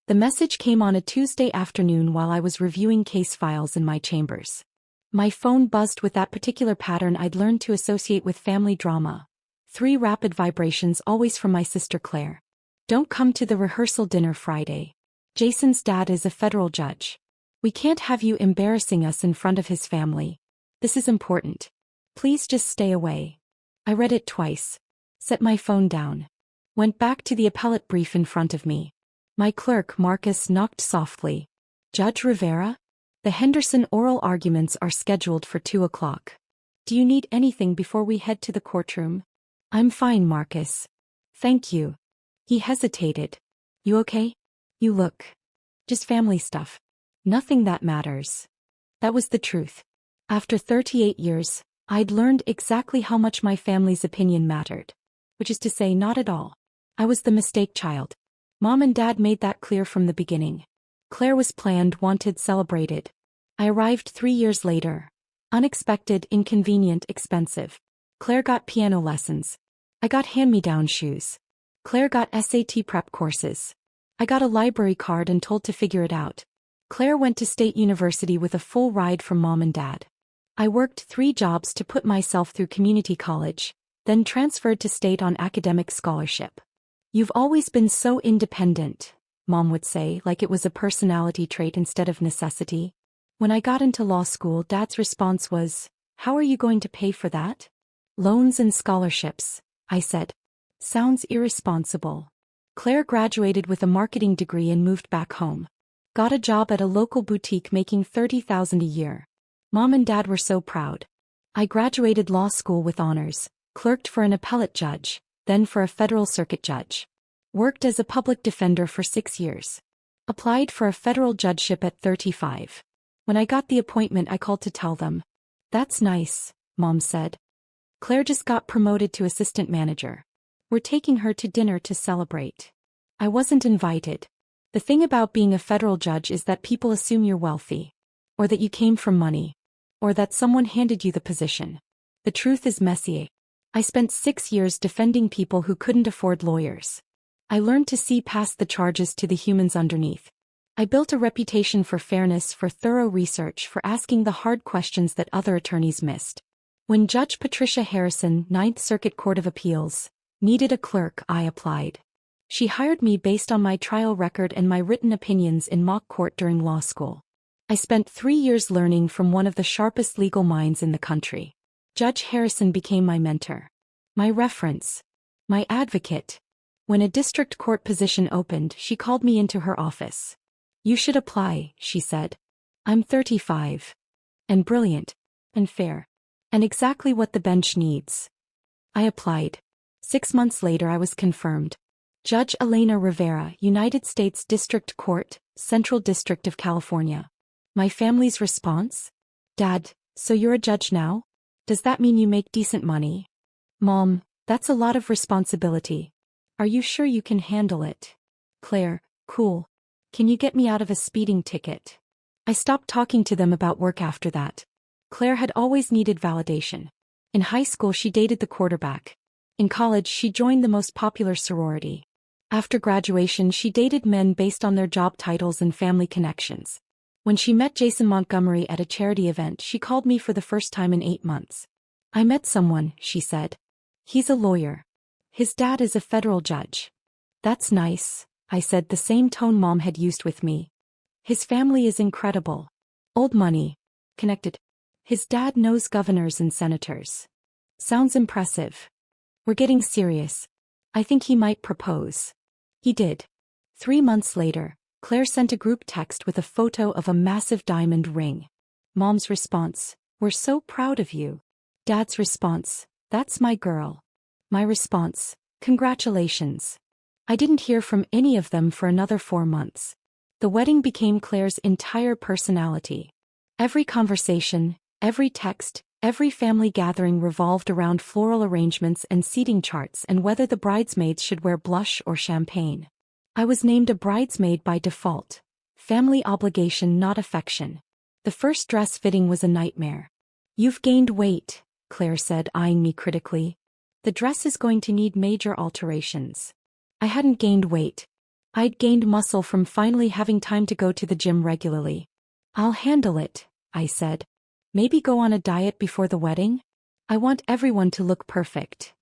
The message came on a Tuesday afternoon while I was reviewing case files in my chambers. My phone buzzed with that particular pattern I'd learned to associate with family drama. 3 rapid vibrations, always from my sister Claire. Don't come to the rehearsal dinner Friday. Jason's dad is a federal judge. We can't have you embarrassing us in front of his family. This is important. Please just stay away. I read it twice. Set my phone down. Went back to the appellate brief in front of me. My clerk, Marcus, knocked softly. Judge Rivera? The Henderson oral arguments are scheduled for 2 o'clock. Do you need anything before we head to the courtroom? I'm fine, Marcus. Thank you. He hesitated. You okay? You look. Just family stuff. Nothing that matters. That was the truth. After 38 years, I'd learned exactly how much my family's opinion mattered. Which is to say, not at all. I was the mistake child. Mom and Dad made that clear from the beginning. Claire was planned, wanted, celebrated. I arrived 3 years later. Unexpected, inconvenient, expensive. Claire got piano lessons. I got hand-me-down shoes. Claire got SAT prep courses. I got a library card and told to figure it out. Claire went to State University with a full ride from Mom and Dad. I worked 3 jobs to put myself through community college, then transferred to State on academic scholarship. You've always been so independent, Mom would say, like it was a personality trait instead of necessity. When I got into law school, Dad's response was, "How are you going to pay for that?" "Loans and scholarships," I said. Sounds irresponsible. Claire graduated with a marketing degree and moved back home. Got a job at a local boutique making $30,000 a year. Mom and Dad were so proud. I graduated law school with honors, clerked for an appellate judge, then for a federal circuit judge. Worked as a public defender for 6 years. Applied for a federal judgeship at 35. When I got the appointment, I called to tell them. "That's nice," Mom said. "Claire just got promoted to assistant manager. We're taking her to dinner to celebrate." I wasn't invited. The thing about being a federal judge is that people assume you're wealthy. Or that you came from money. Or that someone handed you the position. The truth is messy. I spent 6 years defending people who couldn't afford lawyers. I learned to see past the charges to the humans underneath. I built a reputation for fairness, for thorough research, for asking the hard questions that other attorneys missed. When Judge Patricia Harrison, 9th Circuit Court of Appeals, needed a clerk, I applied. She hired me based on my trial record and my written opinions in mock court during law school. I spent 3 years learning from one of the sharpest legal minds in the country. Judge Harrison became my mentor. My reference. My advocate. When a district court position opened, she called me into her office. "You should apply," she said. "I'm 35. And brilliant. And fair. And exactly what the bench needs." I applied. 6 months later I was confirmed. Judge Elena Rivera, United States District Court, Central District of California. My family's response? "Dad, so you're a judge now? Does that mean you make decent money?" "Mom, that's a lot of responsibility. Are you sure you can handle it?" "Claire, cool. Can you get me out of a speeding ticket?" I stopped talking to them about work after that. Claire had always needed validation. In high school she dated the quarterback. In college she joined the most popular sorority. After graduation she dated men based on their job titles and family connections. When she met Jason Montgomery at a charity event, she called me for the first time in 8 months. "I met someone," she said. "He's a lawyer. His dad is a federal judge." "That's nice," I said, the same tone Mom had used with me. "His family is incredible. Old money. Connected. His dad knows governors and senators." "Sounds impressive. We're getting serious. I think he might propose." He did. 3 months later, Claire sent a group text with a photo of a massive diamond ring. Mom's response, "We're so proud of you." Dad's response, "That's my girl." My response, "Congratulations." I didn't hear from any of them for another 4 months. The wedding became Claire's entire personality. Every conversation, every text, every family gathering revolved around floral arrangements and seating charts and whether the bridesmaids should wear blush or champagne. I was named a bridesmaid by default. Family obligation, not affection. The first dress fitting was a nightmare. "You've gained weight," Claire said, eyeing me critically. "The dress is going to need major alterations." I hadn't gained weight. I'd gained muscle from finally having time to go to the gym regularly. I'll handle it, I said. Maybe go on a diet before the wedding? I want everyone to look perfect.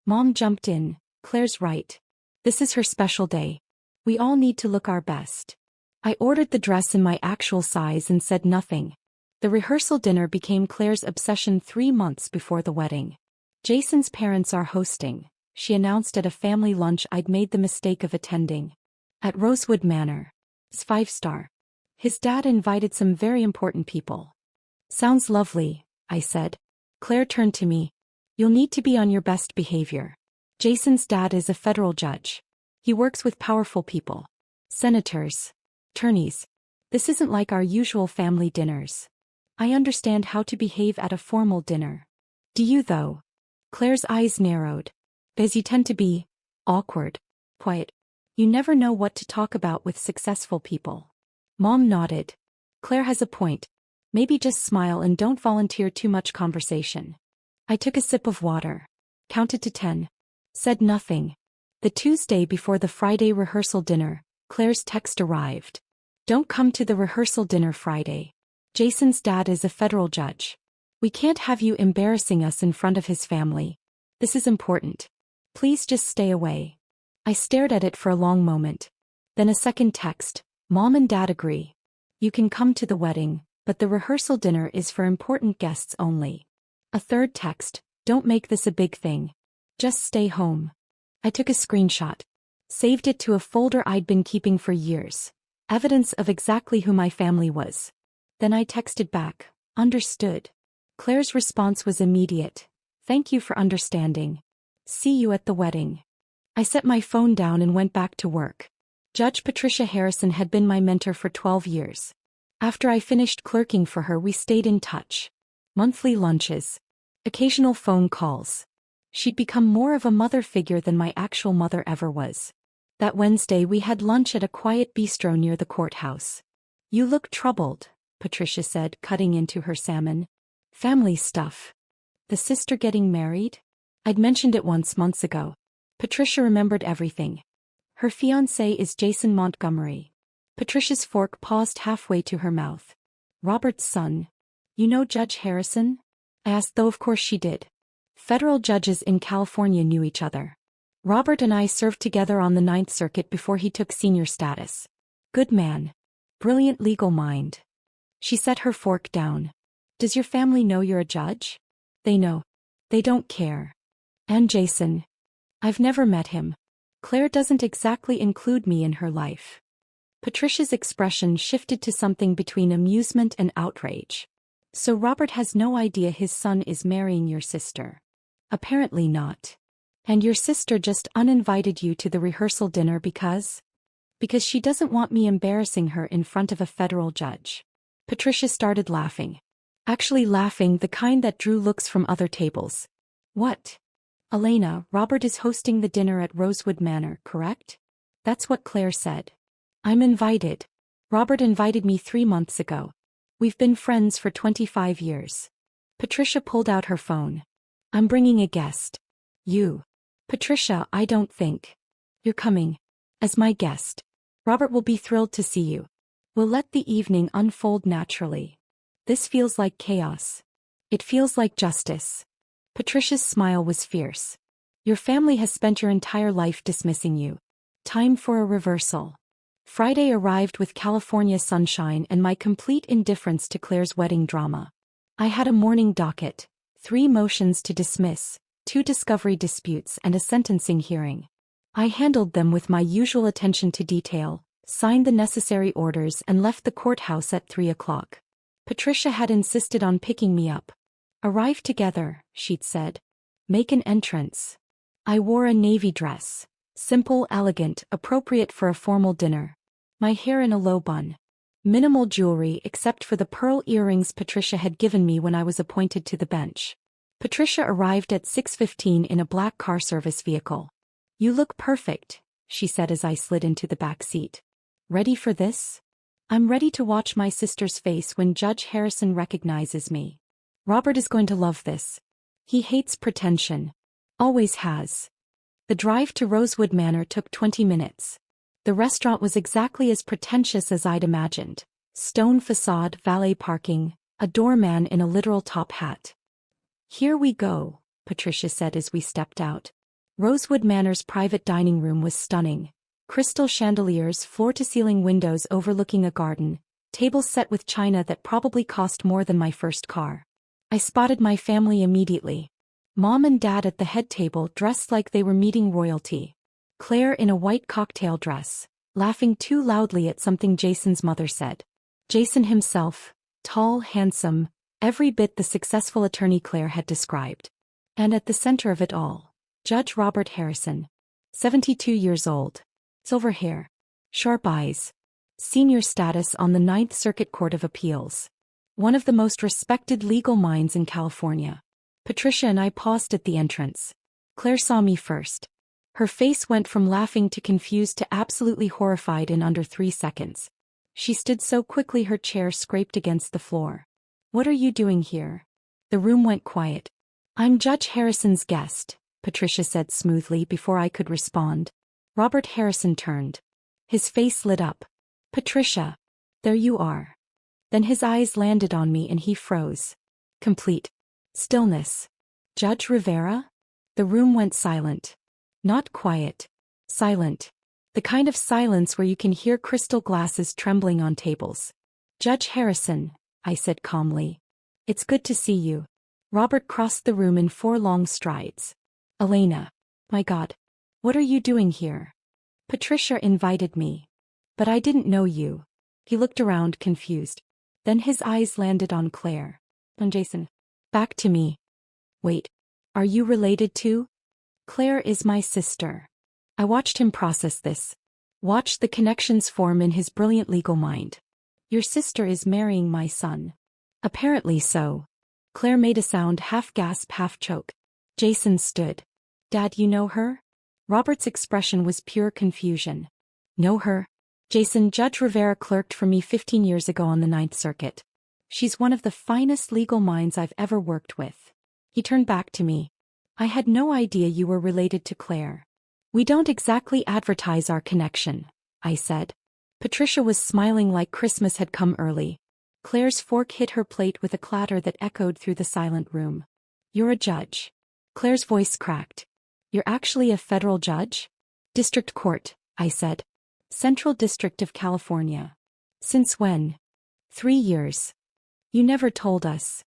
Mom jumped in. Claire's right. This is her special day. We all need to look our best. I ordered the dress in my actual size and said nothing. The rehearsal dinner became Claire's obsession 3 months before the wedding. Jason's parents are hosting, she announced at a family lunch I'd made the mistake of attending. At Rosewood Manor. It's 5-star. His dad invited some very important people. Sounds lovely, I said. Claire turned to me. You'll need to be on your best behavior. Jason's dad is a federal judge. He works with powerful people. Senators. Attorneys. This isn't like our usual family dinners. I understand how to behave at a formal dinner. Do you though? Claire's eyes narrowed. As you tend to be awkward, quiet. You never know what to talk about with successful people. Mom nodded. Claire has a point. Maybe just smile and don't volunteer too much conversation. I took a sip of water. Counted to 10. Said nothing. The Tuesday before the Friday rehearsal dinner, Claire's text arrived. Don't come to the rehearsal dinner Friday. Jason's dad is a federal judge. We can't have you embarrassing us in front of his family. This is important. Please just stay away. I stared at it for a long moment. Then a second text. Mom and Dad agree. You can come to the wedding, but the rehearsal dinner is for important guests only. A third text. Don't make this a big thing. Just stay home. I took a screenshot. Saved it to a folder I'd been keeping for years. Evidence of exactly who my family was. Then I texted back. Understood. Claire's response was immediate. Thank you for understanding. See you at the wedding. I set my phone down and went back to work. Judge Patricia Harrison had been my mentor for 12 years. After I finished clerking for her, we stayed in touch. Monthly lunches. Occasional phone calls. She'd become more of a mother figure than my actual mother ever was. That Wednesday we had lunch at a quiet bistro near the courthouse. You look troubled, Patricia said, cutting into her salmon. Family stuff. The sister getting married? I'd mentioned it once months ago. Patricia remembered everything. Her fiancé is Jason Montgomery. Patricia's fork paused halfway to her mouth. Robert's son. You know Judge Harrison? I asked, though of course she did. Federal judges in California knew each other. Robert and I served together on the Ninth Circuit before he took senior status. Good man. Brilliant legal mind. She set her fork down. Does your family know you're a judge? They know. They don't care. And Jason. I've never met him. Claire doesn't exactly include me in her life. Patricia's expression shifted to something between amusement and outrage. So Robert has no idea his son is marrying your sister. Apparently not. And your sister just uninvited you to the rehearsal dinner because? Because she doesn't want me embarrassing her in front of a federal judge. Patricia started laughing. Actually laughing, the kind that drew looks from other tables. What? Elena, Robert is hosting the dinner at Rosewood Manor, correct? That's what Claire said. I'm invited. Robert invited me 3 months ago. We've been friends for 25 years. Patricia pulled out her phone. I'm bringing a guest. You. Patricia, I don't think. You're coming. As my guest. Robert will be thrilled to see you. We'll let the evening unfold naturally. This feels like chaos. It feels like justice. Patricia's smile was fierce. Your family has spent your entire life dismissing you. Time for a reversal. Friday arrived with California sunshine and my complete indifference to Claire's wedding drama. I had a morning docket, 3 motions to dismiss, 2 discovery disputes and a sentencing hearing. I handled them with my usual attention to detail, signed the necessary orders and left the courthouse at 3 o'clock. Patricia had insisted on picking me up. Arrive together, she'd said. Make an entrance. I wore a navy dress. Simple, elegant, appropriate for a formal dinner. My hair in a low bun. Minimal jewelry except for the pearl earrings Patricia had given me when I was appointed to the bench. Patricia arrived at 6:15 in a black car service vehicle. You look perfect, she said as I slid into the back seat. Ready for this? I'm ready to watch my sister's face when Judge Harrison recognizes me. Robert is going to love this. He hates pretension. Always has. The drive to Rosewood Manor took 20 minutes. The restaurant was exactly as pretentious as I'd imagined. Stone facade, valet parking, a doorman in a literal top hat. "Here we go," Patricia said as we stepped out. Rosewood Manor's private dining room was stunning. Crystal chandeliers, floor-to-ceiling windows overlooking a garden, tables set with china that probably cost more than my first car. I spotted my family immediately. Mom and Dad at the head table dressed like they were meeting royalty. Claire in a white cocktail dress, laughing too loudly at something Jason's mother said. Jason himself, tall, handsome, every bit the successful attorney Claire had described. And at the center of it all, Judge Robert Harrison. 72 years old. Silver hair. Sharp eyes. Senior status on the Ninth Circuit Court of Appeals. One of the most respected legal minds in California. Patricia and I paused at the entrance. Claire saw me first. Her face went from laughing to confused to absolutely horrified in under 3 seconds. She stood so quickly her chair scraped against the floor. "What are you doing here?" The room went quiet. "I'm Judge Harrison's guest," Patricia said smoothly before I could respond. Robert Harrison turned. His face lit up. "Patricia. There you are." Then his eyes landed on me and he froze. Complete stillness. "Judge Rivera?" The room went silent. Not quiet. Silent. The kind of silence where you can hear crystal glasses trembling on tables. "Judge Harrison," I said calmly. "It's good to see you." Robert crossed the room in 4 long strides. "Elena. My God. What are you doing here?" "Patricia invited me. But I didn't know you." He looked around confused. Then his eyes landed on Claire. On Jason. Back to me. "Wait. Are you related to?" "Claire is my sister." I watched him process this. Watched the connections form in his brilliant legal mind. "Your sister is marrying my son." "Apparently so." Claire made a sound, half gasp, half choke. Jason stood. "Dad, you know her?" Robert's expression was pure confusion. "Know her?" "Jason, Judge Rivera clerked for me 15 years ago on the Ninth Circuit. She's one of the finest legal minds I've ever worked with." He turned back to me. "I had no idea you were related to Claire." "We don't exactly advertise our connection," I said. Patricia was smiling like Christmas had come early. Claire's fork hit her plate with a clatter that echoed through the silent room. "You're a judge." Claire's voice cracked. "You're actually a federal judge?" "District Court," I said. "Central District of California." "Since when?" 3 years. "You never told us."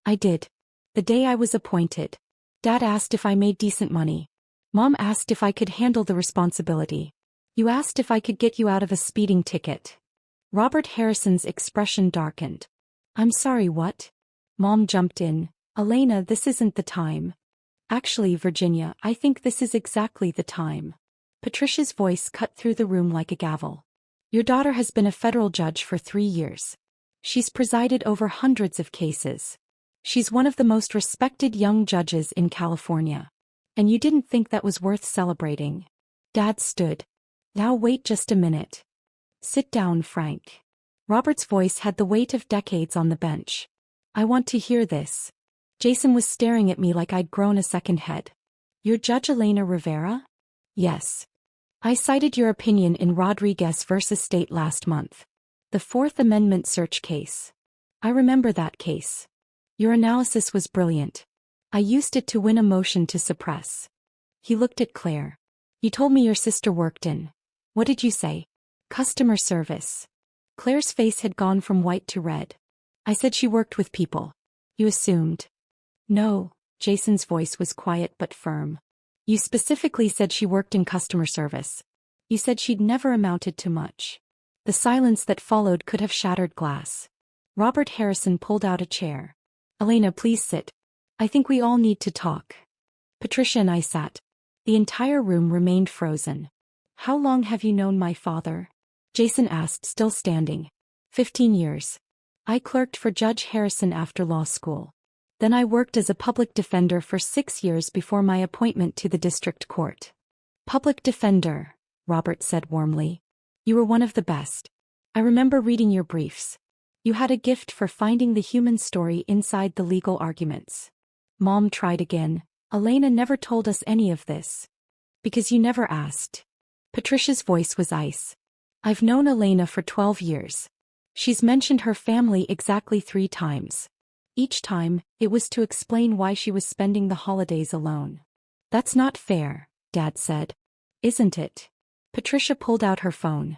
"I did. The day I was appointed. Dad asked if I made decent money. Mom asked if I could handle the responsibility. You asked if I could get you out of a speeding ticket." Robert Harrison's expression darkened. "I'm sorry, what?" Mom jumped in. "Elena, this isn't the time." "Actually, Virginia, I think this is exactly the time." Patricia's voice cut through the room like a gavel. "Your daughter has been a federal judge for 3 years. She's presided over hundreds of cases. She's one of the most respected young judges in California. And you didn't think that was worth celebrating." Dad stood. "Now wait just a minute. Sit down, Frank." Robert's voice had the weight of decades on the bench. "I want to hear this." Jason was staring at me like I'd grown a second head. "You're Judge Elena Rivera?" "Yes. I cited your opinion in Rodriguez versus State last month. The Fourth Amendment search case. I remember that case. Your analysis was brilliant. I used it to win a motion to suppress." He looked at Claire. "You told me your sister worked in. What did you say?" "Customer service." Claire's face had gone from white to red. "I said she worked with people. You assumed." "No." Jason's voice was quiet but firm. "You specifically said she worked in customer service. You said she'd never amounted to much." The silence that followed could have shattered glass. Robert Harrison pulled out a chair. "Elena, please sit. I think we all need to talk." Patricia and I sat. The entire room remained frozen. "How long have you known my father?" Jason asked, still standing. 15 years. I clerked for Judge Harrison after law school. Then I worked as a public defender for 6 years before my appointment to the district court." "Public defender," Robert said warmly. "You were one of the best. I remember reading your briefs. You had a gift for finding the human story inside the legal arguments." Mom tried again. "Elena never told us any of this." "Because you never asked." Patricia's voice was ice. I've known Elena for 12 years. She's mentioned her family exactly 3 times. Each time, it was to explain why she was spending the holidays alone. That's not fair, Dad said. Isn't it? Patricia pulled out her phone.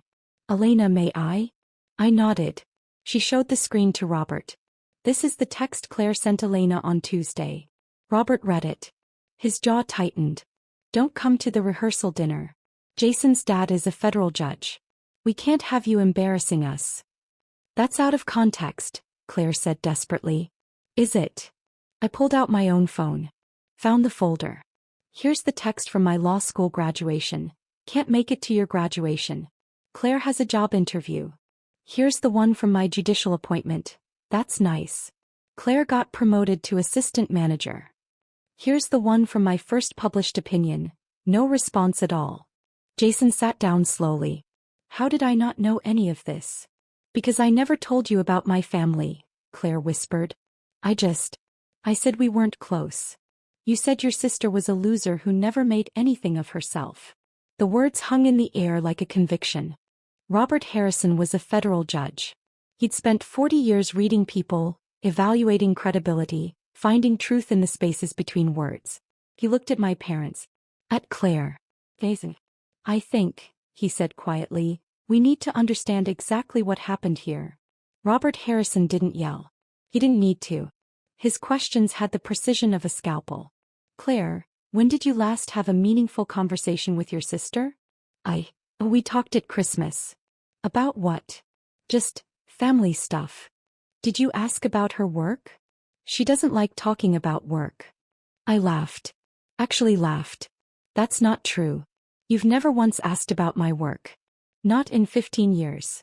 Elena, may I? I nodded. She showed the screen to Robert. This is the text Claire sent Elena on Tuesday. Robert read it. His jaw tightened. Don't come to the rehearsal dinner. Jason's dad is a federal judge. We can't have you embarrassing us. That's out of context, Claire said desperately. Is it? I pulled out my own phone. Found the folder. Here's the text from my law school graduation. Can't make it to your graduation. Claire has a job interview. Here's the one from my judicial appointment. That's nice. Claire got promoted to assistant manager. Here's the one from my first published opinion. No response at all. Jason sat down slowly. How did I not know any of this? Because I never told you about my family, Claire whispered. I said we weren't close. You said your sister was a loser who never made anything of herself. The words hung in the air like a conviction. Robert Harrison was a federal judge. He'd spent 40 years reading people, evaluating credibility, finding truth in the spaces between words. He looked at my parents. At Claire. I think, he said quietly, we need to understand exactly what happened here. Robert Harrison didn't yell. He didn't need to. His questions had the precision of a scalpel. Claire, when did you last have a meaningful conversation with your sister? We talked at Christmas. About what? Just family stuff. Did you ask about her work? She doesn't like talking about work. I laughed. Actually laughed. That's not true. You've never once asked about my work. Not in 15 years.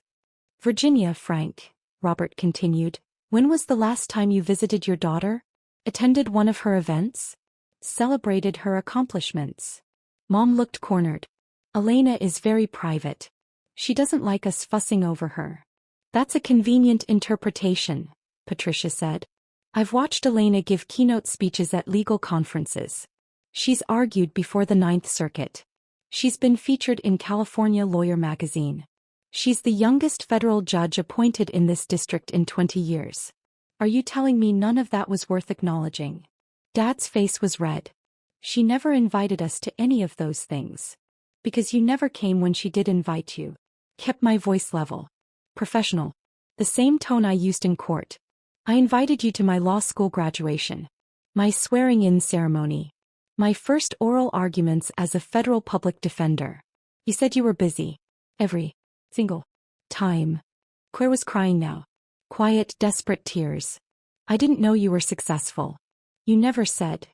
Virginia, Frank, Robert continued, when was the last time you visited your daughter? Attended one of her events? Celebrated her accomplishments? Mom looked cornered. Elena is very private. She doesn't like us fussing over her. That's a convenient interpretation, Patricia said. I've watched Elena give keynote speeches at legal conferences. She's argued before the Ninth Circuit. She's been featured in California Lawyer magazine. She's the youngest federal judge appointed in this district in 20 years. Are you telling me none of that was worth acknowledging? Dad's face was red. She never invited us to any of those things. Because you never came when she did invite you. Kept my voice level. Professional. The same tone I used in court. I invited you to my law school graduation. My swearing-in ceremony. My first oral arguments as a federal public defender. You said you were busy. Every single time. Claire was crying now. Quiet, desperate tears. I didn't know you were successful. You never said.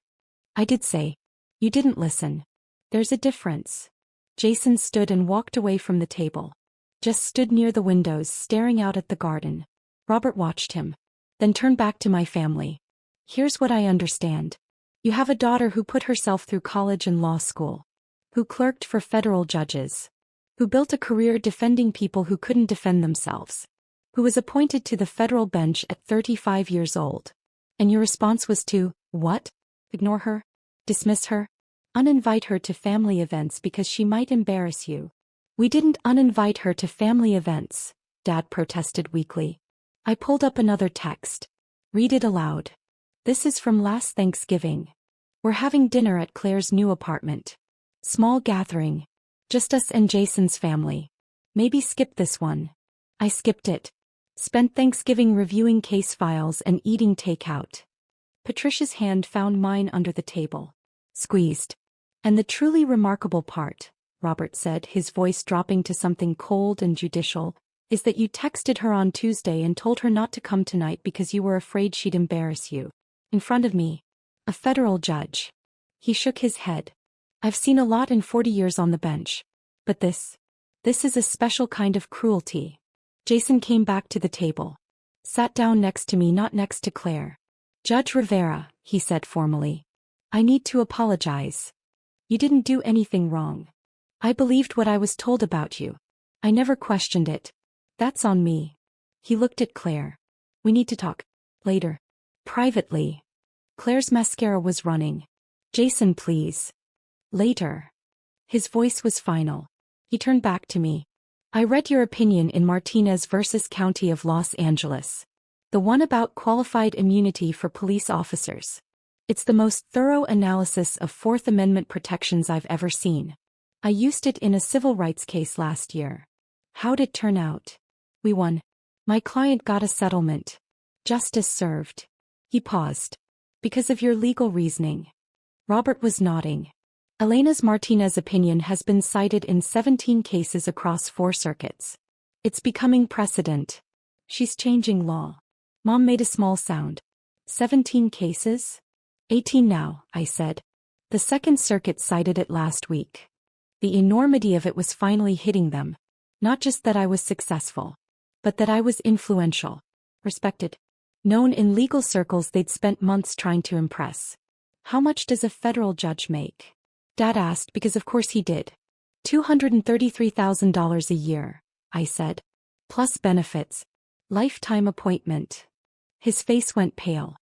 I did say. You didn't listen. There's a difference. Jason stood and walked away from the table. Just stood near the windows staring out at the garden. Robert watched him. Then turned back to my family. Here's what I understand. You have a daughter who put herself through college and law school. Who clerked for federal judges. Who built a career defending people who couldn't defend themselves. Who was appointed to the federal bench at 35 years old. And your response was to, what? Ignore her? Dismiss her? Uninvite her to family events because she might embarrass you. We didn't uninvite her to family events, Dad protested weakly. I pulled up another text. Read it aloud. This is from last Thanksgiving. We're having dinner at Claire's new apartment. Small gathering. Just us and Jason's family. Maybe skip this one. I skipped it. Spent Thanksgiving reviewing case files and eating takeout. Patricia's hand found mine under the table. Squeezed. And the truly remarkable part, Robert said, his voice dropping to something cold and judicial, is that you texted her on Tuesday and told her not to come tonight because you were afraid she'd embarrass you. In front of me. A federal judge. He shook his head. I've seen a lot in 40 years on the bench. But this is a special kind of cruelty. Jason came back to the table. Sat down next to me, not next to Claire. Judge Rivera, he said formally. I need to apologize. You didn't do anything wrong. I believed what I was told about you. I never questioned it. That's on me. He looked at Claire. We need to talk. Later. Privately. Claire's mascara was running. Jason, please. Later. His voice was final. He turned back to me. I read your opinion in Martinez versus County of Los Angeles. The one about qualified immunity for police officers. It's the most thorough analysis of Fourth Amendment protections I've ever seen. I used it in a civil rights case last year. How'd it turn out? We won. My client got a settlement. Justice served. He paused. Because of your legal reasoning. Robert was nodding. Elena's Martinez opinion has been cited in 17 cases across 4 circuits. It's becoming precedent. She's changing law. Mom made a small sound. 17 cases? 18 now, I said. The Second Circuit cited it last week. The enormity of it was finally hitting them. Not just that I was successful, but that I was influential, respected, known in legal circles they'd spent months trying to impress. How much does a federal judge make? Dad asked because of course he did. $233,000 a year, I said. Plus benefits. Lifetime appointment. His face went pale.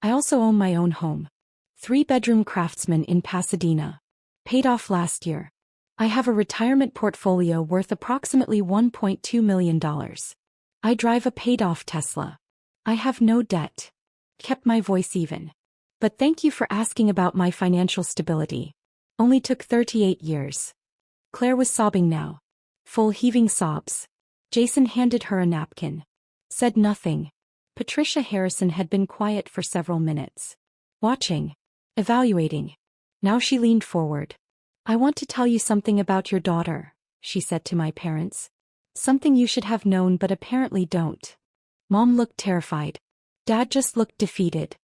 I also own my own home. 3-bedroom Craftsman in Pasadena. Paid off last year. I have a retirement portfolio worth approximately $1.2 million. I drive a paid-off Tesla. I have no debt. Kept my voice even. But thank you for asking about my financial stability. Only took 38 years. Claire was sobbing now. Full heaving sobs. Jason handed her a napkin. Said nothing. Patricia Harrison had been quiet for several minutes. Watching. Evaluating. Now she leaned forward. I want to tell you something about your daughter, she said to my parents. Something you should have known but apparently don't. Mom looked terrified. Dad just looked defeated.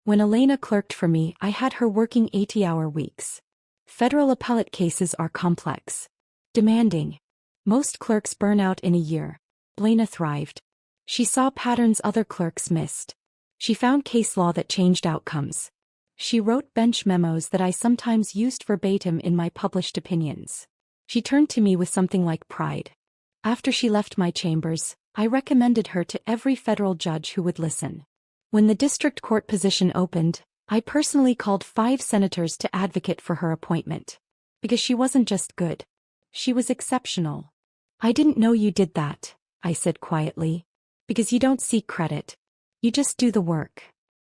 When Elena clerked for me, I had her working 80-hour weeks. Federal appellate cases are complex. Demanding. Most clerks burn out in a year. Elena thrived. She saw patterns other clerks missed. She found case law that changed outcomes. She wrote bench memos that I sometimes used verbatim in my published opinions. She turned to me with something like pride. After she left my chambers, I recommended her to every federal judge who would listen. When the district court position opened, I personally called 5 senators to advocate for her appointment. Because she wasn't just good. She was exceptional. I didn't know you did that, I said quietly. Because you don't seek credit. You just do the work.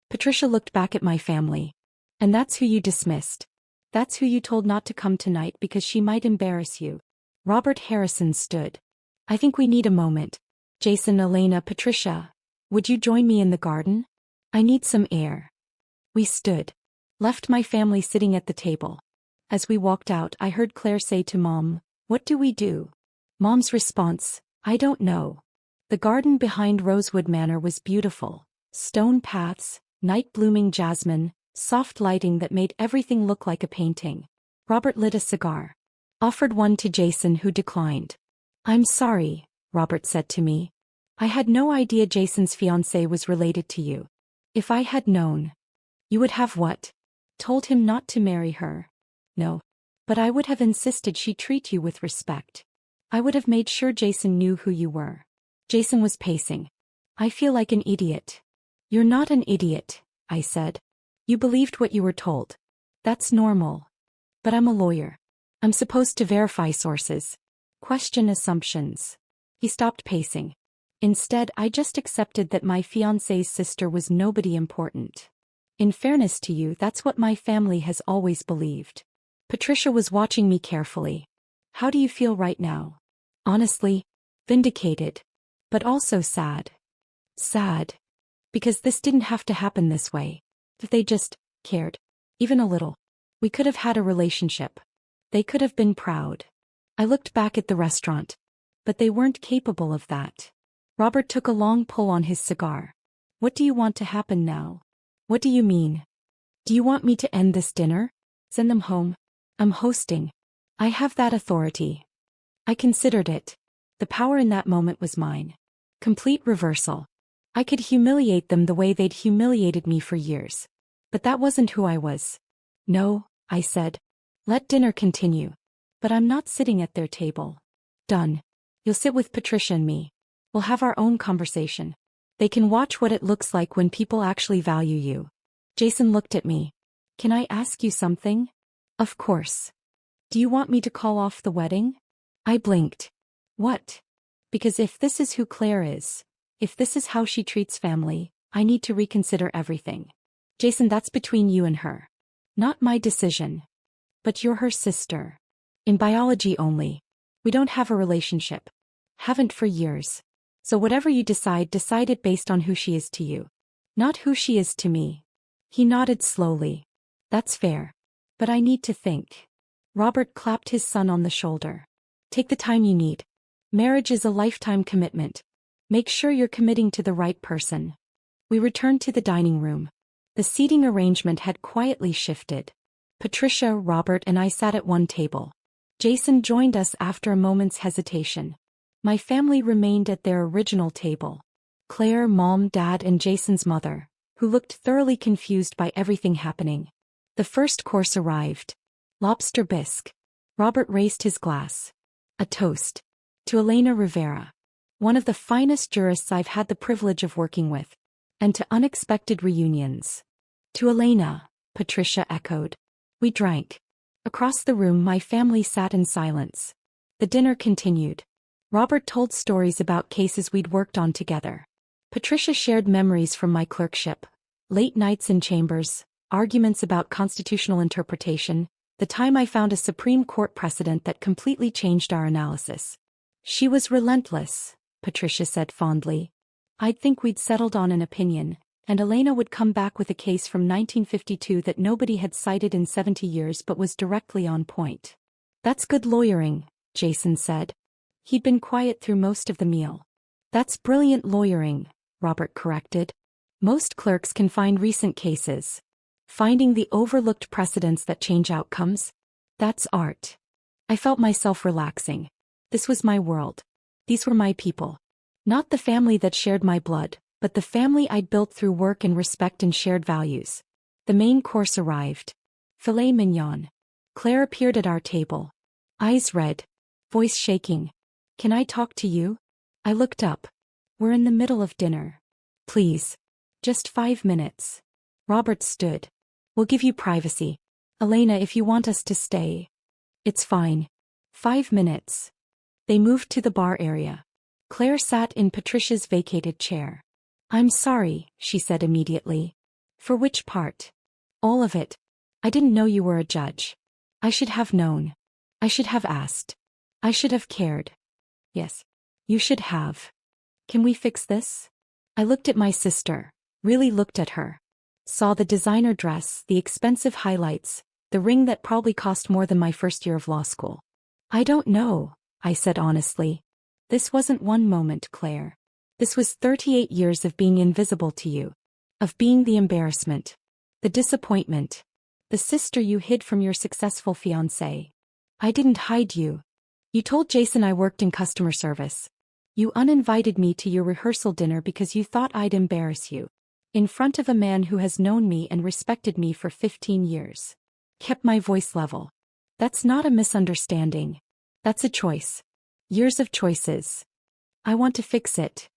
Patricia looked back at my family. And that's who you dismissed. That's who you told not to come tonight because she might embarrass you. Robert Harrison stood. I think we need a moment. Jason, Elena, Patricia. Would you join me in the garden? I need some air. We stood. Left my family sitting at the table. As we walked out, I heard Claire say to Mom, "What do we do?" Mom's response, "I don't know." The garden behind Rosewood Manor was beautiful. Stone paths, night-blooming jasmine, soft lighting that made everything look like a painting. Robert lit a cigar. Offered one to Jason, who declined. "I'm sorry," Robert said to me. "I had no idea Jason's fiancé was related to you. If I had known." "You would have what?" "Told him not to marry her." "No. But I would have insisted she treat you with respect. I would have made sure Jason knew who you were." Jason was pacing. "I feel like an idiot." "You're not an idiot," I said. "You believed what you were told. That's normal. But I'm a lawyer. I'm supposed to verify sources. Question assumptions." He stopped pacing. "Instead, I just accepted that my fiancé's sister was nobody important. In fairness to you, that's what my family has always believed." Patricia was watching me carefully. "How do you feel right now?" "Honestly, vindicated. But also sad." "Sad. Because this didn't have to happen this way. If they just cared. Even a little. We could have had a relationship. They could have been proud." I looked back at the restaurant. But they weren't capable of that. Robert took a long pull on his cigar. "What do you want to happen now?" "What do you mean?" "Do you want me to end this dinner? Send them home?" "I'm hosting. I have that authority." I considered it. The power in that moment was mine. Complete reversal. I could humiliate them the way they'd humiliated me for years. But that wasn't who I was. "No," I said. "Let dinner continue. But I'm not sitting at their table." "Done. You'll sit with Patricia and me. We'll have our own conversation. They can watch what it looks like when people actually value you." Jason looked at me. "Can I ask you something?" "Of course. Do you want me to call off the wedding?" I blinked. What? Because if this is who Claire is, if this is how she treats family, I need to reconsider everything. Jason, that's between you and her. Not my decision. But you're her sister. In biology only. We don't have a relationship. Haven't for years. So whatever you decide it based on who she is to you. Not who she is to me. He nodded slowly. That's fair. But I need to think. Robert clapped his son on the shoulder. Take the time you need. Marriage is a lifetime commitment. Make sure you're committing to the right person. We returned to the dining room. The seating arrangement had quietly shifted. Patricia, Robert, and I sat at one table. Jason joined us after a moment's hesitation. My family remained at their original table. Claire, Mom, Dad, and Jason's mother, who looked thoroughly confused by everything happening. The first course arrived. Lobster bisque. Robert raised his glass. A toast. To Elena Rivera. One of the finest jurists I've had the privilege of working with. And to unexpected reunions. To Elena, Patricia echoed. We drank. Across the room my family sat in silence. The dinner continued. Robert told stories about cases we'd worked on together. Patricia shared memories from my clerkship. Late nights in chambers, arguments about constitutional interpretation, the time I found a Supreme Court precedent that completely changed our analysis. She was relentless, Patricia said fondly. I'd think we'd settled on an opinion, and Elena would come back with a case from 1952 that nobody had cited in 70 years but was directly on point. That's good lawyering, Jason said. He'd been quiet through most of the meal. That's brilliant lawyering, Robert corrected. Most clerks can find recent cases. Finding the overlooked precedents that change outcomes? That's art. I felt myself relaxing. This was my world. These were my people. Not the family that shared my blood, but the family I'd built through work and respect and shared values. The main course arrived. Filet mignon. Claire appeared at our table. Eyes red. Voice shaking. Can I talk to you? I looked up. We're in the middle of dinner. Please. Just 5 minutes. Robert stood. We'll give you privacy. Elena, if you want us to stay. It's fine. 5 minutes. They moved to the bar area. Claire sat in Patricia's vacated chair. I'm sorry, she said immediately. For which part? All of it. I didn't know you were a judge. I should have known. I should have asked. I should have cared. Yes. You should have. Can we fix this? I looked at my sister, really looked at her. Saw the designer dress, the expensive highlights, the ring that probably cost more than my first year of law school. I don't know, I said honestly. This wasn't one moment, Claire. This was 38 years of being invisible to you. Of being the embarrassment. The disappointment. The sister you hid from your successful fiancé. I didn't hide you. You told Jason I worked in customer service. You uninvited me to your rehearsal dinner because you thought I'd embarrass you. In front of a man who has known me and respected me for 15 years. Kept my voice level. That's not a misunderstanding. That's a choice. Years of choices. I want to fix it.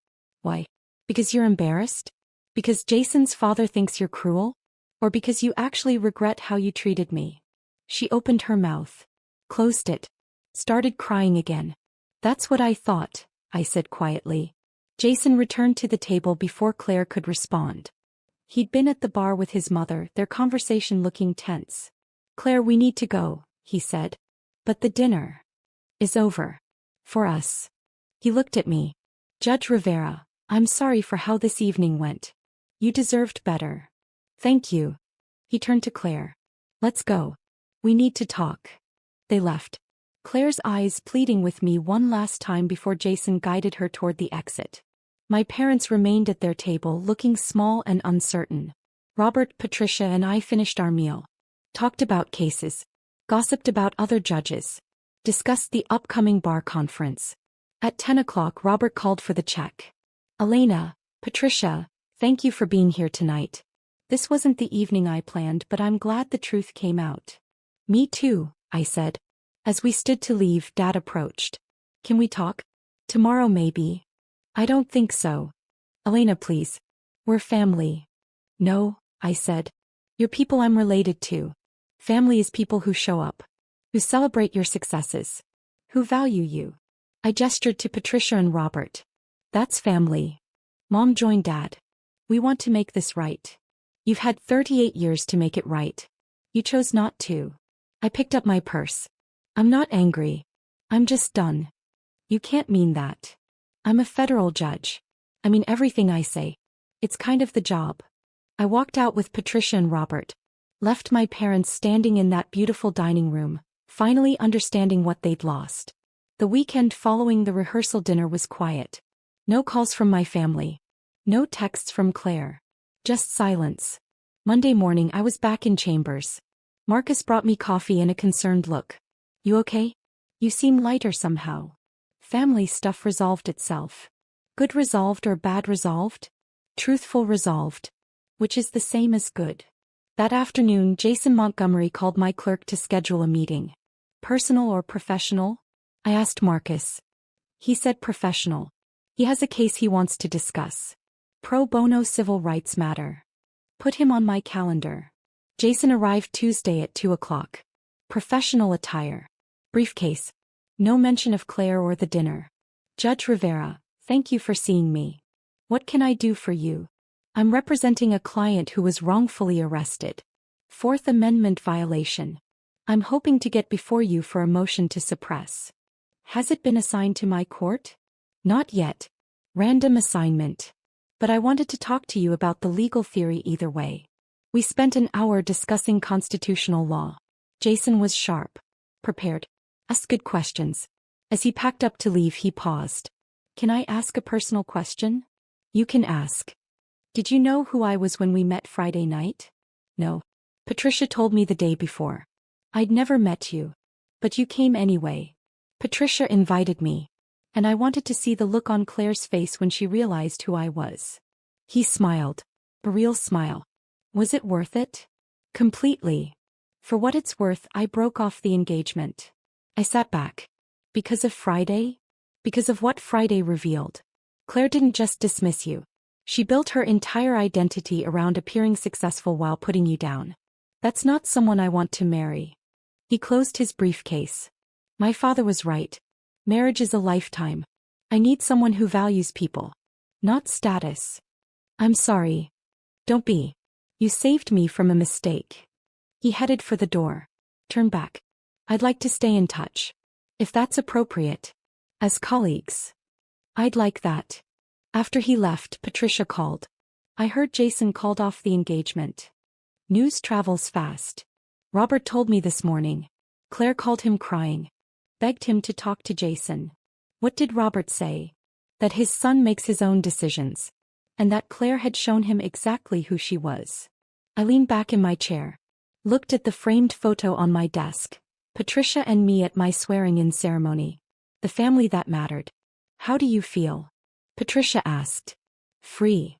Why? Because you're embarrassed? Because Jason's father thinks you're cruel? Or because you actually regret how you treated me? She opened her mouth. Closed it. Started crying again. That's what I thought, I said quietly. Jason returned to the table before Claire could respond. He'd been at the bar with his mother, their conversation looking tense. Claire, we need to go, he said. But the dinner is over. For us. He looked at me. Judge Rivera, I'm sorry for how this evening went. You deserved better. Thank you. He turned to Claire. Let's go. We need to talk. They left. Claire's eyes pleading with me one last time before Jason guided her toward the exit. My parents remained at their table looking small and uncertain. Robert, Patricia, and I finished our meal. Talked about cases. Gossiped about other judges. Discussed the upcoming bar conference. At 10 o'clock Robert called for the check. Elena, Patricia, thank you for being here tonight. This wasn't the evening I planned, but I'm glad the truth came out. Me too, I said. As we stood to leave, Dad approached. Can we talk? Tomorrow maybe. I don't think so. Elena, please. We're family. No, I said. You're people I'm related to. Family is people who show up. Who celebrate your successes. who value you. I gestured to Patricia and Robert. That's family. Mom joined Dad. We want to make this right. You've had 38 years to make it right. You chose not to. I picked up my purse. I'm not angry. I'm just done. You can't mean that. I'm a federal judge. I mean everything I say. It's kind of the job. I walked out with Patricia and Robert. Left my parents standing in that beautiful dining room, finally understanding what they'd lost. The weekend following the rehearsal dinner was quiet. No calls from my family. No texts from Claire. Just silence. Monday morning I was back in chambers. Marcus brought me coffee and a concerned look. You okay? You seem lighter somehow. Family stuff resolved itself. Good resolved or bad resolved? Truthful resolved. Which is the same as good. That afternoon Jason Montgomery called my clerk to schedule a meeting. Personal or professional? I asked Marcus. He said professional. He has a case he wants to discuss. Pro bono civil rights matter. Put him on my calendar. Jason arrived Tuesday at 2 o'clock. Professional attire. Briefcase. No mention of Claire or the dinner. Judge Rivera, thank you for seeing me. What can I do for you? I'm representing a client who was wrongfully arrested. Fourth Amendment violation. I'm hoping to get before you for a motion to suppress. Has it been assigned to my court? Not yet. Random assignment. But I wanted to talk to you about the legal theory either way. We spent an hour discussing constitutional law. Jason was sharp. Prepared. Asked good questions. As he packed up to leave he paused. Can I ask a personal question? You can ask. Did you know who I was when we met Friday night? No. Patricia told me the day before. I'd never met you. But you came anyway. Patricia invited me. And I wanted to see the look on Claire's face when she realized who I was. He smiled. A real smile. Was it worth it? Completely. For what it's worth, I broke off the engagement. I sat back. Because of Friday? Because of what Friday revealed. Claire didn't just dismiss you. She built her entire identity around appearing successful while putting you down. That's not someone I want to marry. He closed his briefcase. My father was right. Marriage is a lifetime. I need someone who values people. Not status. I'm sorry. Don't be. You saved me from a mistake. He headed for the door. Turn back. I'd like to stay in touch. If that's appropriate. As colleagues. I'd like that. After he left, Patricia called. I heard Jason called off the engagement. News travels fast. Robert told me this morning. Claire called him crying. Begged him to talk to Jason. What did Robert say? That his son makes his own decisions. And that Claire had shown him exactly who she was. I leaned back in my chair. Looked at the framed photo on my desk. Patricia and me at my swearing-in ceremony. The family that mattered. How do you feel? Patricia asked. Free.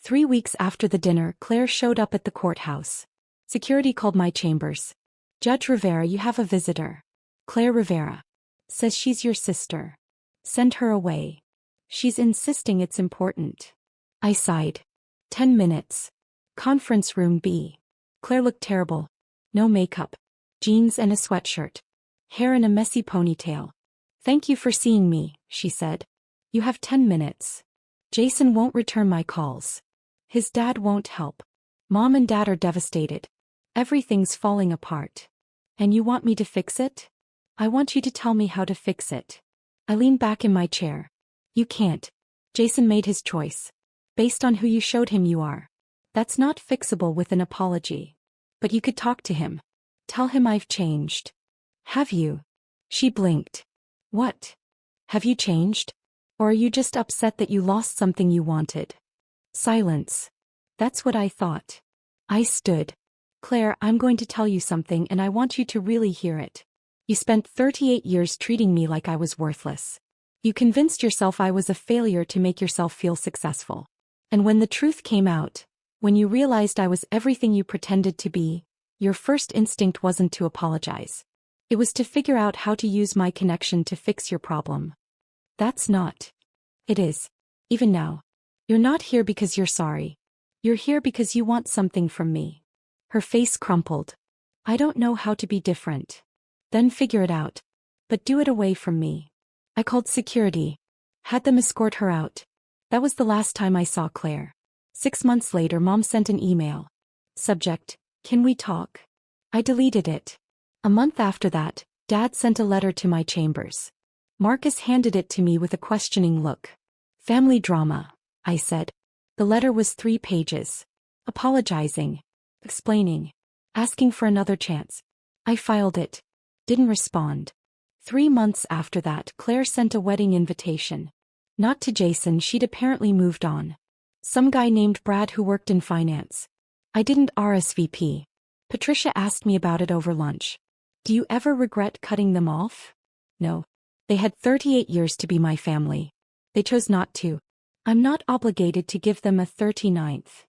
3 weeks after the dinner, Claire showed up at the courthouse. Security called my chambers. Judge Rivera, you have a visitor. Claire Rivera. Says she's your sister. Send her away. She's insisting it's important. I sighed. 10 minutes. Conference room B. Claire looked terrible. No makeup. Jeans and a sweatshirt. Hair in a messy ponytail. Thank you for seeing me, she said. You have 10 minutes. Jason won't return my calls. His dad won't help. Mom and Dad are devastated. Everything's falling apart. And you want me to fix it? I want you to tell me how to fix it. I leaned back in my chair. You can't. Jason made his choice. Based on who you showed him you are. That's not fixable with an apology. But you could talk to him. Tell him I've changed. Have you? She blinked. What? Have you changed? Or are you just upset that you lost something you wanted? Silence. That's what I thought. I stood. Claire, I'm going to tell you something and I want you to really hear it. You spent 38 years treating me like I was worthless. You convinced yourself I was a failure to make yourself feel successful. And when the truth came out, when you realized I was everything you pretended to be, your first instinct wasn't to apologize. It was to figure out how to use my connection to fix your problem. That's not. It is. Even now. You're not here because you're sorry. You're here because you want something from me. Her face crumpled. I don't know how to be different. Then figure it out. but do it away from me. I called security. Had them escort her out. That was the last time I saw Claire. 6 months later, Mom sent an email. Subject: Can we talk? I deleted it. A month after that, Dad sent a letter to my chambers. Marcus handed it to me with a questioning look. Family drama, I said. The letter was 3 pages. Apologizing. Explaining. Asking for another chance. I filed it. Didn't respond. 3 months after that, Claire sent a wedding invitation. Not to Jason, she'd apparently moved on. Some guy named Brad who worked in finance. I didn't RSVP. Patricia asked me about it over lunch. Do you ever regret cutting them off? No. They had 38 years to be my family. They chose not to. I'm not obligated to give them a 39th.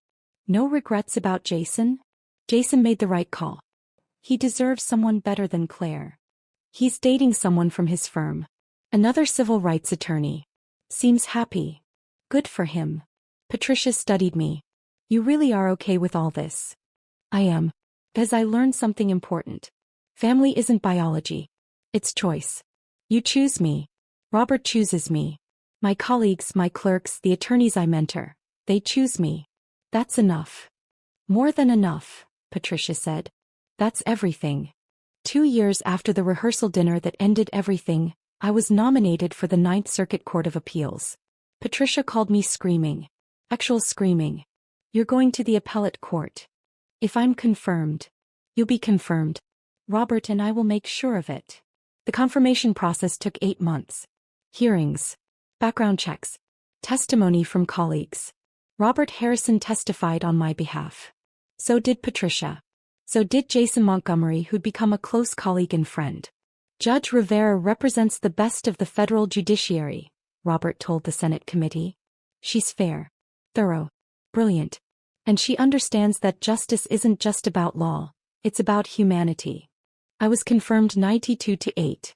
No regrets about Jason? Jason made the right call. He deserves someone better than Claire. He's dating someone from his firm. Another civil rights attorney. Seems happy. Good for him. Patricia studied me. You really are okay with all this? I am. As I learned something important. Family isn't biology. It's choice. You choose me. Robert chooses me. My colleagues, my clerks, the attorneys I mentor. They choose me. That's enough. More than enough, Patricia said. That's everything. 2 years after the rehearsal dinner that ended everything, I was nominated for the Ninth Circuit Court of Appeals. Patricia called me screaming. Actual screaming. You're going to the appellate court. If I'm confirmed, you'll be confirmed. Robert and I will make sure of it. The confirmation process took 8 months. Hearings. Background checks. Testimony from colleagues. Robert Harrison testified on my behalf. So did Patricia. So did Jason Montgomery, who'd become a close colleague and friend. Judge Rivera represents the best of the federal judiciary, Robert told the Senate committee. She's fair, thorough, brilliant. And she understands that justice isn't just about law, it's about humanity. I was confirmed 92-8.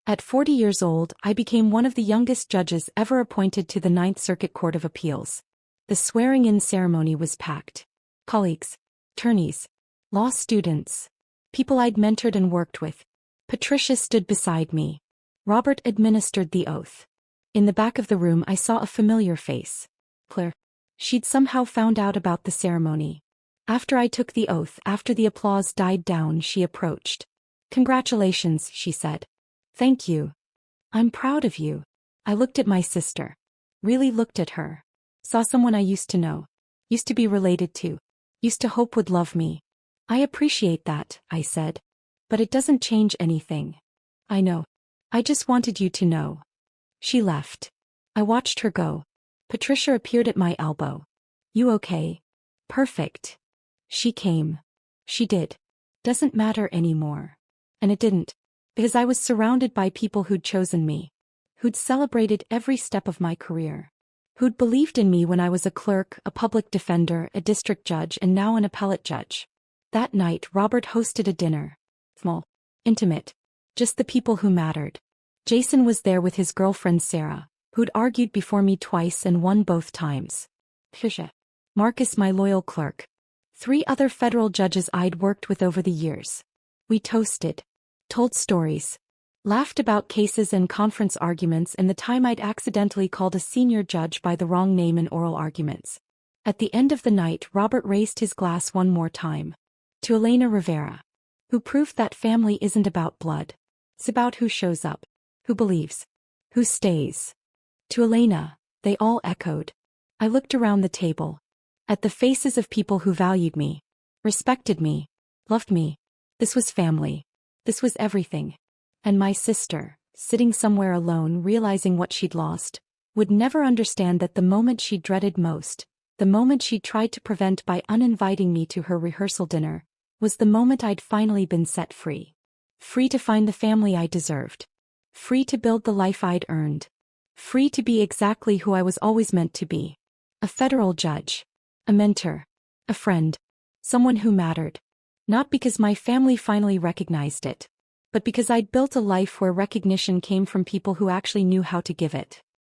At 40 years old, I became one of the youngest judges ever appointed to the Ninth Circuit Court of Appeals. The swearing-in ceremony was packed. Colleagues, attorneys, law students, people I'd mentored and worked with. Patricia stood beside me. Robert administered the oath. In the back of the room I saw a familiar face. Claire. She'd somehow found out about the ceremony. After I took the oath, after the applause died down, she approached. Congratulations, she said. Thank you. I'm proud of you. I looked at my sister. Really looked at her. Saw someone I used to know. Used to be related to. Used to hope would love me. I appreciate that, I said. But it doesn't change anything. I know. I just wanted you to know. She left. I watched her go. Patricia appeared at my elbow. You okay? Perfect. She came. She did. Doesn't matter anymore. And it didn't. Because I was surrounded by people who'd chosen me. Who'd celebrated every step of my career. Who'd believed in me when I was a clerk, a public defender, a district judge, and now an appellate judge. That night, Robert hosted a dinner. Small. Intimate. Just the people who mattered. Jason was there with his girlfriend Sarah, who'd argued before me twice and won both times. Patricia. Marcus, my loyal clerk. 3 other federal judges I'd worked with over the years. We toasted. Told stories. Laughed about cases and conference arguments and the time I'd accidentally called a senior judge by the wrong name in oral arguments. At the end of the night, Robert raised his glass one more time. To Elena Rivera. Who proved that family isn't about blood. It's about who shows up. Who believes. Who stays. To Elena, they all echoed. I looked around the table. At the faces of people who valued me. Respected me. Loved me. This was family. This was everything. And my sister, sitting somewhere alone realizing what she'd lost, would never understand that the moment she dreaded most, the moment she tried to prevent by uninviting me to her rehearsal dinner, was the moment I'd finally been set free. Free to find the family I deserved. Free to build the life I'd earned. Free to be exactly who I was always meant to be. A federal judge. A mentor. A friend. Someone who mattered. Not because my family finally recognized it, but because I'd built a life where recognition came from people who actually knew how to give it.